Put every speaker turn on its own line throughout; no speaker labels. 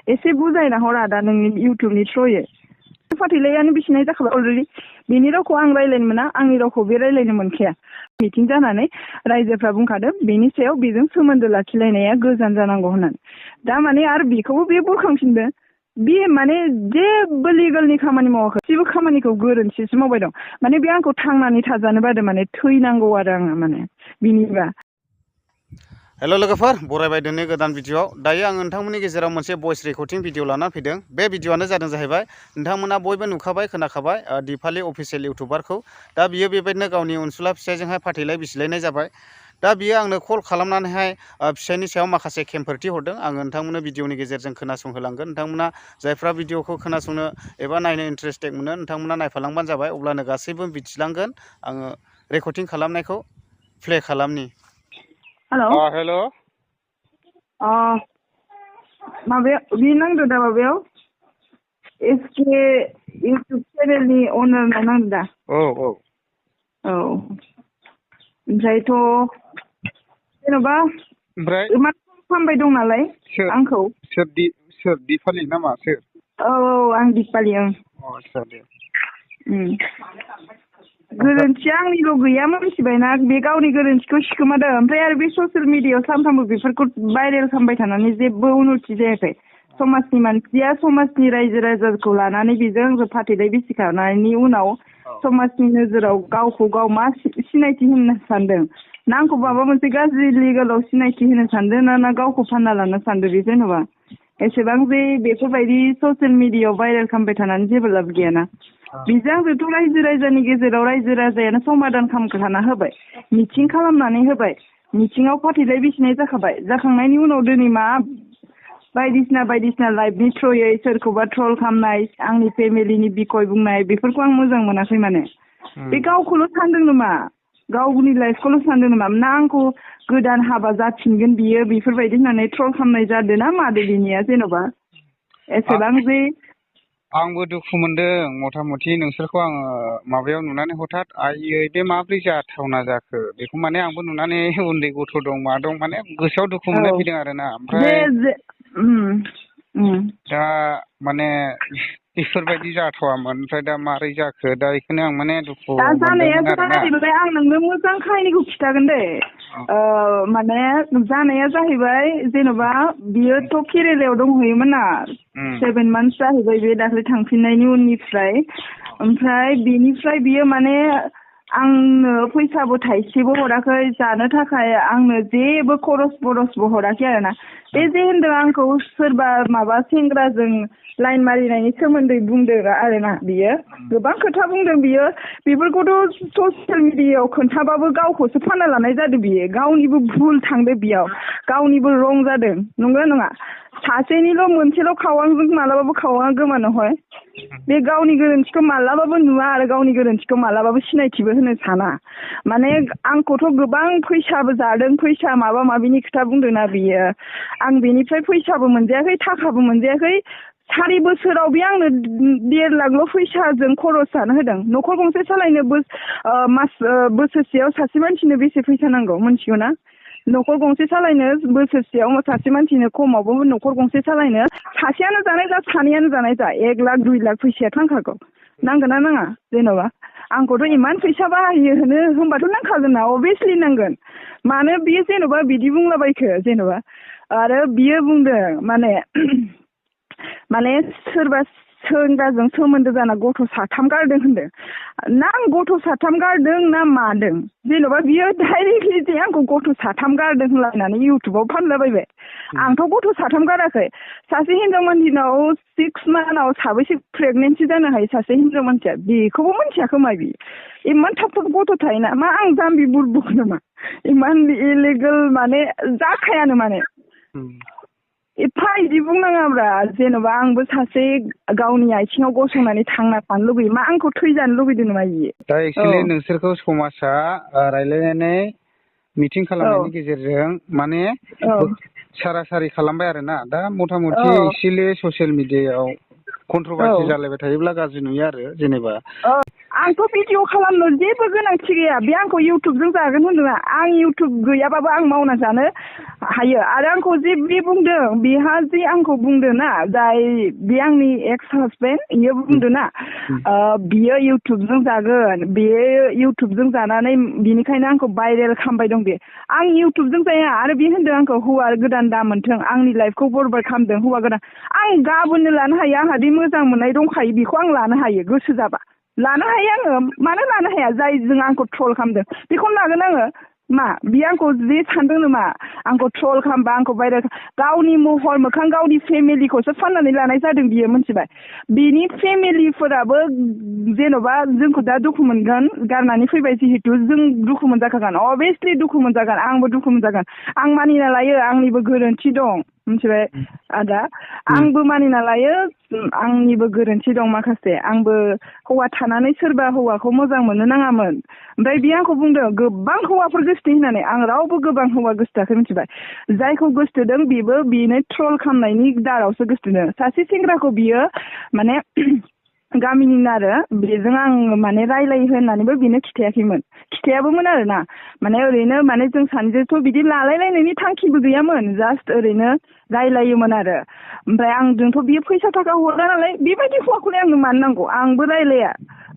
एसे बुजायना हर आदा नोंनि इउटुबनि थ्रुयै फाथैलायानो बिसिनाय जाखाबाय अलरेडि बेनि रावखौ आं रायज्लायनो मोना आंनि रावखौ बे रायज्लायनो मोनखाया मिटिं जानानै रायजोफ्रा बुंखादों बेनि सायाव बेजों सोमोन्दो लाखिलायनाया गोजान जानांगौ होननानै दा माने आरो बेखौबो बे बुरखांफिनदों बे माने जेबो लिगेलनि खामानि मावाखै जेबो खामानिखौ गोरोन्थिसो मावबाय दं माने बे आंखौ थांनानै थाजानो बादों माने थैनांगौ आरो आङो माने बिनिबा
हेल' लोगोफोर बरायबाय दिनै गोदान भिडिअ'आव दायो आं नोंथांमोननि गेजेराव मोनसे भइस रेकर्डिं भिडिअ लानानै फैदों बे भिडिअ'आनो जादों जाहैबाय नोंथांमोना बयबो नुखाबाय खोनाखाबाय दिपालि अफिसियेल इउटुबारखौ दा बियो बेबायदिनो गावनि अनसुला फिसायजोंहाय फाथैलाय बिसिलायनाय जाबाय दा बियो आंनो कल खालामनानैहाय फिसायनि सायाव माखासे खेंफोरथि हरदों आङो नोंथांमोननो भिडिअ'नि गेजेरजों खोनासंहोलांगोन नोंथांमोना जायफ्रा भिडिअ'खौ खोनासंनो एबा नायनो इन्टारेस्टेड मोनो नोंथांमोना नायफालांबानो जाबाय अब्लानो गासैबो मिथिलांगोन आङो रेकर्डिं खालामनायखौ प्ले खालामनि
हेल' माबायाव बे नांदो दा माबायाव एसके इउटुब चेनेलनि अनारनाव नांदो दा
औ
ओमफ्रायथ' जेन'बा मा खालामबाय दं नालाय आंखौ
सोर दिपालि नामा सोर
औ आं दिपालि
आदसा दे
गोरोन्थिया आंनिल' गैया मिथिबायना बे गावनि गोरोन्थिखौ सिखोमादों ओमफ्राय आरो बे ससियेल मिडियायाव सानफ्रामबो बेफोरखौ भाइरेल खालामबाय थानानै जेबो उन्नति जायाखै समाजनि मानसिया समाजनि रायजो राजाखौ लानानै बेजों आंजों फाथैलाय बिसिखांनायनि उनाव समाजनि नोजोराव गावखौ गाव मा सिनायथि होनो सानदों ना आंखौ माबा मोनसे गाज्रि लिगेलाव सिनायथि होनो सानदों ना गावखौ फानना लानो सानदों बे जेन'बा एसेबां जे बेफोरबायदि ससियेल मिडियायाव भाइरेल खालामबाय थानानै जेबो लाब गैयाना बेजों आंजोंथ' रायजो राजानि गेजेराव रायजो राजायानो समाधान खालामना होबाय मिटिं खालामनानै होबाय मिटिङाव फाथैलाय बिसिनाय जाखाबाय जाखांनायनि उनाव दिनै मा बायदिसिना लाइभनि थ्रुयै सोरखौबा ट्रल खालामनाय आंनि फेमिलिनि बिखय बुंनाय बेफोरखौ आं मोजां मोनाखै माने बे गावखौल' सानदों नामा गावनि लाइफखौल' सानदों नामा ना आंखौ गोदान हाबा जाफिनगोन बियो बेफोरबायदि होननानै ट्रल खालामनाय जादों ना मादो बिनिया जेन'बा एसेबां जे
आंबो दुखु मोनदों मथा मथि नोंसोरखौ आङो माबायाव नुनानै हथात आयै बे माब्रै जाथावना जाखो बेखौ माने आंबो नुनानै उन्दै गथ' दं मा दं माने गोसोआव दुखु मोननाय फैदों आरोना ओमफ्राय दा माने बेफोरबायदि जाथावामोन ओमफ्राय दा मारै जाखो दा बेखौनो आं माने दुखु
दा जानाया
मोनदोंमोन आरोना
जाहैबाय आं नोंनो मोजां काहिनिखौ खिथागोन दे माने जानाया जाहैबाय जेन'बा बियोथ' केरेलायाव दंहैयोमोन ना 7 मान्थस जाहैबाय बे दाख्लै थांफिननायनि उननिफ्राय ओमफ्राय बेनिफ्राय बियो माने आंनो फैसाबो थाइसेबो हराखै जानो थाखाय आंनो जेबो खरस बरसबो हराखै आरोना बे जे होनदों आंखौ सोरबा माबा सेंग्राजों लाइन मारिनायनि सोमोन्दै बुंदों आरोना बियो गोबां खोथा बुंदों बियो बेफोरखौथ' ससियेल मिडियायाव खोन्थाबाबो गावखौसो फानना लानाय जादों बियो गावनिबो भुल थांदों बेयाव गावनिबो रं जादों नंगौ नङा सासेनिल' मोनसेल' खावांजों मालाबाबो खावाङा गोमानो हय बे गावनि गोरोन्थिखौ मालाबाबो नुवा आरो गावनि गोरोन्थिखौ मालाबाबो सिनायथिबो होनो साना माने आंखौथ' गोबां फैसाबो जादों फैसा माबा माबिनि खोथा बुंदोंना बियो आं बेनिफ्राय फैसाबो मोनजायाखै थाखाबो मोनजायाखै 4 बोसोराव बे आंनो 1.5 लाखल' फैसाजों खरस जानो होदों न'खर गंसे सालायनो बोसोरसेयाव सासे मानसिनो बेसे फैसा नांगौ मिथिगौ ना न'खर गंसे सालायनो बोसोरसेयाव सासे मानसिनो खमावबो न'खर गंसे सालायनो सासेयानो जानाय जा सानैयानो जानाय जा 1 लाख 2 लाख फैसाया थांखागौ नांगोन ना नाङा जेन'बा आंखौथ' इमान फैसा बाहायो होनबाथ' नांखागोन ना अभियासलि नांगोन मानो बियो जेन'बा बिदि बुंलाबायखो जेन'बा आरो बियो बुंदों माने सोरबा सेंग्राजों सोमोन्दो जाना गथ' 3 गारदों होनदों ना आं गथ' 3 गारदों ना मादों जेन'बा बियो डाइरेक्टलि जे आंखौ गथ' 3 गारदों होनलायनानै इउटुबाव फानलाबायबाय आंथ' गथ' 3 गाराखै सासे हिनजाव मानसिनाव 6 मान्थआव साबैसे प्रेगनेन्सि जानो हायो सासे हिनजाव मानसिया बेखौबो मिथिया खोमा बियो इमान थाब गथ' थायोना मा आं जाम्बि बुरबुक नामा इमान इलिगेल माने जाखायानो माने एफा इदि बुंनाङाब्रा जेन'बा आंबो सासे गावनि आथिङाव गसंनानै थांना थानो लुबैयो मा आंखौ थैजानो लुबैदों नामा इयो
दा एक्सुवेलि नोंसोरखौ समाजा रायलायनानै मिटिं खालामनायनि गेजेरजों माने सारासारि खालामबाय आरोना दा मथा मथि एक्सुवेलि ससियेल मिडियायाव कन्ट्रभार्सि जालायबाय थायोब्ला गाज्रि नुयो आरो जेनेबा
आंथ' भिडिअ खालामनो जेबो गोनांथि गैया बे आंखौ इउटुबजों जागोन होनदों आं इउटुब गैयाबाबो आं मावना जानो हायो आरो आंखौ जे बे बुंदों बेहा जे आंखौ बुंदों ना जाय बे आंनि एक्स हासबेन्ड बियो बुंदों ना बियो इउटुबजों जागोन बेयो इउटुबजों जानानै बिनिखायनो आंखौ भाइरेल खालामबाय दं बे आं इउटुबजों जाया आरो बे होनदों आंखौ हौवा गोदान दा मोनथों आंनि लाइफखौ बरबाद खालामदों हौवा गोदान आं गाबोननो लानो हायो आंहा दि मोजां मोननाय दंखायो बेखौ आं लानो हायो गोसो जाबा लानो हायो आङो मानो लानो हाया जायजों आंखौ ट्रल खालामदों बेखौनो लागोन आङो मा बे आंखौ जे सानदों नामा आंखौ ट्रल खालामबा आंखौ भाइरेल गावनि महर मोखां गावनि फेमिलिखौसो फाननानै लानाय जादों बियो मिथिबाय बिनि फेमिलिफोराबो जेन'बा जोंखौ दा दुखु मोनगोन गारनानै फैबाय जिहेतु जों दुखु मोनजाखागोन अभियासलि दुखु मोनजागोन आंबो दुखु मोनजागोन आं मानिना लायो आंनिबो गोरोन्थि दं मिथिबाय आदा आंबो मानिना लायो आंनिबो गोरोन्थि दं माखासे आंबो हौवा थानानै सोरबा हौवाखौ मोजां मोननो नाङामोन ओमफ्राय बियो आंखौ बुंदों गोबां हौवाफोर गोसथोयो होननानै आं रावबो गोबां हौवा गोसथोआखै मिथिबाय जायखौ गोसथोदों बेनो ट्रल खालामनायनि दारावसो गोसथोदों सासे सेंग्राखौ बियो माने गामिनिनो आरो बेजों आं माने रायलायो होननानैबो बेनो खिथायाबोमोन आरो ना माने ओरैनो माने जों सानैजोंथ' बिदि लालायलायनायनि थांखिबो गैयामोन जास्ट ओरैनो रायलायोमोन आरो ओमफ्राय आंजोंथ' बियो फैसा थाखा हरा नालाय बेबायदि हौवाखौलाय आंनो मानो नांगौ आंबो रायलाया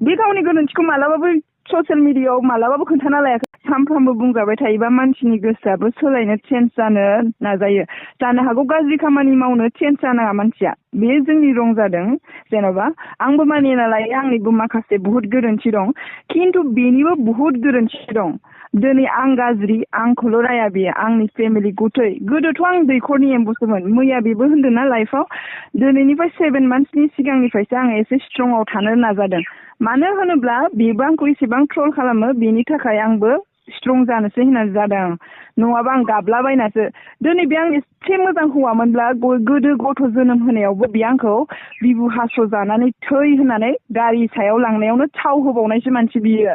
बे गावनि गोरोन्थिखौ मालाबाबो ससियेल मिडियाआव मालाबाबो खोन्थाना लायाखै सानफ्रामबो बुंजाबाय थायोबा मानसिनि गोसोआबो सोलायनो चेन्ज जानो नाजायो जानो हागौ गाज्रि खामानि मावनो चेन्ज जानाङा मानसिया बे जोंनि रं जादों जेन'बा आंबो मानिना लायो आंनिबो माखासे बुहुत गोरोन्थि दं खिन्थु बेनिबो बुहुत गोरोन्थि दं दिनै आं गाज्रि आंखौल' राया बेयो आंनि फेमिलि गथै गोदोथ' आं दैखरनि एम्बुसोमोन मैया बेबो होन्दों ना लाइफआव दिनैनिफ्राय 7 मान्थसनि सिगांनिफ्रायसो आं एसे स्ट्रंआव थानो नाजादों मानो होनोब्ला बेबो आंखौ एसेबां ट्रल खालामो बेनि थाखाय आंबो स्ट्रं जानोसै होननानै जादों नङाबा आं गाबलाबायनासो दिनै बे आं एसे मोजां हौवामोनब्ला गोदो गथ' जोनोम होनायावबो बे आंखौ बिबु हास' जानानै थै होनानै गारि सायाव लांनायावनो थाव होबावनायसो मानसि बियो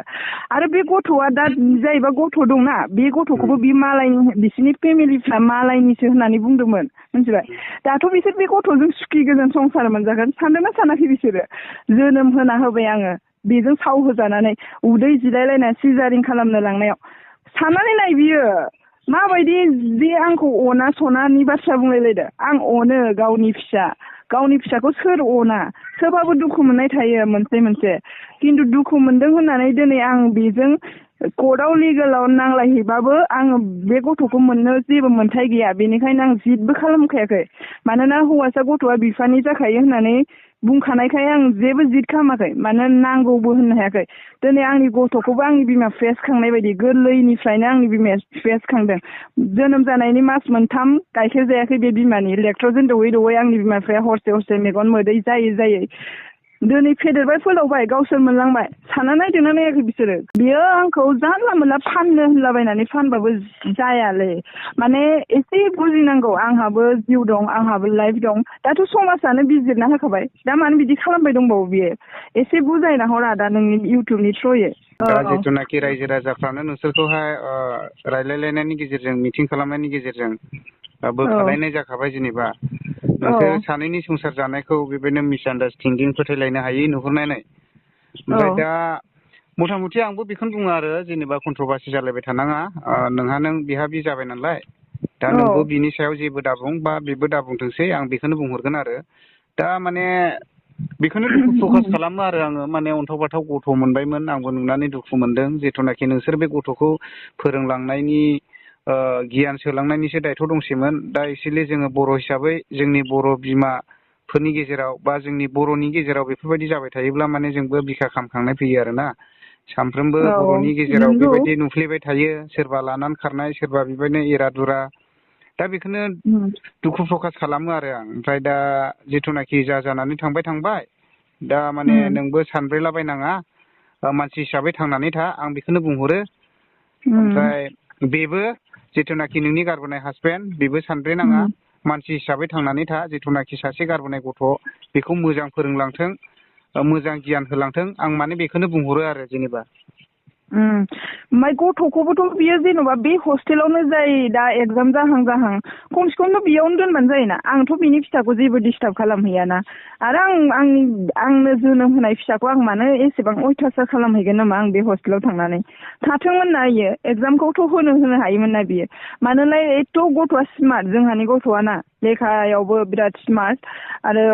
आरो बे गथ'आ दा जायबा गथ' दंना बे गथ'खौबो बे मालायनि बिसोरनि फेमिलिफ्रा मालायनिसो होननानै बुंदोंमोन मिथिबाय दाथ' बिसोर बे गथ'जों सुखि गोजोन संसार मोनजागोन सानदोंना सानाखै बिसोरो जोनोम होना होबाय आङो बेजों थाव होजानानै उदै जिलायलायना सिजारिं खालामनो लांनायाव साननानै नाय बियो माबायदि जे आंखौ अना सनानि बाथ्रा बुंलायलायदो आं अनो गावनि फिसाखौ सोर अना सोरबाबो दुखु मोननाय थायो मोनसे खिन्थु दुखु मोनदों होननानै दिनै आं बेजों कर्टआव लिगेलाव नांलायहैबाबो आङो बे गथ'खौ मोननो जेबो मोन्थाय गैया बेनिखायनो आं जिदबो खालामखायाखै मानोना हौवासा गथ'आ बिफानि जाखायो होननानै बुंखानायखाय आं जेबो जिद खालामाखै मानो नांगौबो होननो हायाखै दिनै आंनि गथ'खौबो आंनि बिमा फेस खांनाय बायदि गोरलैनिफ्रायनो आंनि बिमाया फेस खांदों जोनोम जानायनि मास मोनथाम गाइखेर जायाखै बे बिमानि लेक्टरजों दौयै आंनि बिमा बिफाया हरसे मेगन मोदै जायै दिनै फेदेरबाय फोलावबाय गावसोर मोनलांबाय सानना नायदोंना नायाखै बिसोरो बियो आंखौ जानला मोनला फाननो होनलाबायनानै फानबाबो जायालै माने एसे बुजिनांगौ आंहाबो जिउ दं आंहाबो लाइफ दं दाथ' समाजानो बिजिरना होखाबाय दा मानो बिदि खालामबाय दंबावो बियो एसे बुजायना हर आदा नोंनि इउटुबनि थ्रुयै
दा जिथुनाखि रायजो राजाफ्रानो नोंसोरखौहाय रायलायलायनायनि गेजेरजों मिटिं खालामनायनि गेजेरजों बोखारलायनाय जाखाबाय जेनेबा नोंसोर सानैनि संसार जानायखौ बेबायदिनो मिसआन्डारस्टेन्डिं फोथायलायनो हायै नुहुरनानै ओमफ्राय दा मथा मथि आंबो बेखौनो बुङो आरो जेनेबा कन्ट्रभार्सि जालायबाय थानाङा नोंहा बिहा बि जाबाय नालाय दा नोंबो बिनि सायाव जेबो दाबुं बा बेबो दाबुंथोंसै आं बेखौनो बुंहरगोन आरो दा माने बेखौनो दुखु प्रकास खालामो आरो आङो माने अन्थाव बाथाव गथ' मोनबायमोन आंबो नुनानै दुखु मोनदों जिथुनाखि नोंसोर बे गथ'खौ फोरोंलांनायनि गियान सोलांनायनिसो दायथ' दंसैमोन दा एसेलि जोङो बर' हिसाबै जोंनि बर' बिमाफोरनि गेजेराव बा जोंनि बर'नि गेजेराव बेफोरबायदि जाबाय थायोब्ला माने जोंबो बिखा खामखांनाय फैयो आरोना सानफ्रोमबो बर'नि गेजेराव
नंगौ
बेबायदि नुफ्लेबाय थायो सोरबा लानानै खारनाय सोरबा बेबायदिनो एरा दुरा दा बेखौनो दुखु प्रकास खालामो आरो आं ओमफ्राय दा जिथुनाखि जानानै थांबाय दा माने नोंबो सानब्रेलाबायनाङा मानसि हिसाबै थांनानै था आं बेखौनो बुंहरो ओमफ्राय बेबो जिथुनाखि नोंनि गारबोनाय हासबेन्ड बेबो सानब्रेनाङा मानसि हिसाबै थांनानै था जिथुनाखि सासे गारबोनाय गथ' बेखौ मोजां फोरोंलांथों मोजां गियान होलांथों आं माने बेखौनो बुंहरो आरो जेनेबा
ओमफ्राय गथ'खौबोथ' बियो जेन'बा बे हस्टेलावनो जाय दा एगजाम जाहां खमसे खमथ' बेयावनो दोनबानो जायोना आंथ' बिनि फिसाखौ जेबो डिस्टार्ब खालामहैयाना आरो आंनो जोनोम होनाय फिसाखौ आं मानो एसेबां अयथासार खालामहैगोन नामा आं बे हस्टेलाव थांनानै थाथोंमोन ना इयो एगजामखौथ' होनो हायोमोन ना बियो मानोलाय एथ' गथ'आ स्मार्ट जोंहानि गथ'आ ना लेखायावबो बिराद स्मार्ट आरो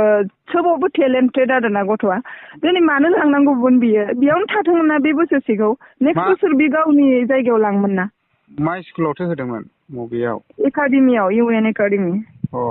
सोबावबो टेलेन्टेड आरो ना गथ'आ दिनै मानो लांनांगौमोन बियो बेयावनो थाथोंमोन ना बे बोसोरसेखौ नेक्स्ट बोसोर बे गावनि जायगायाव लांमोन ना
मा स्कुलावथो होदोंमोन बबेयाव
एकाडेमियाव इउ एन एकाडेमि
अ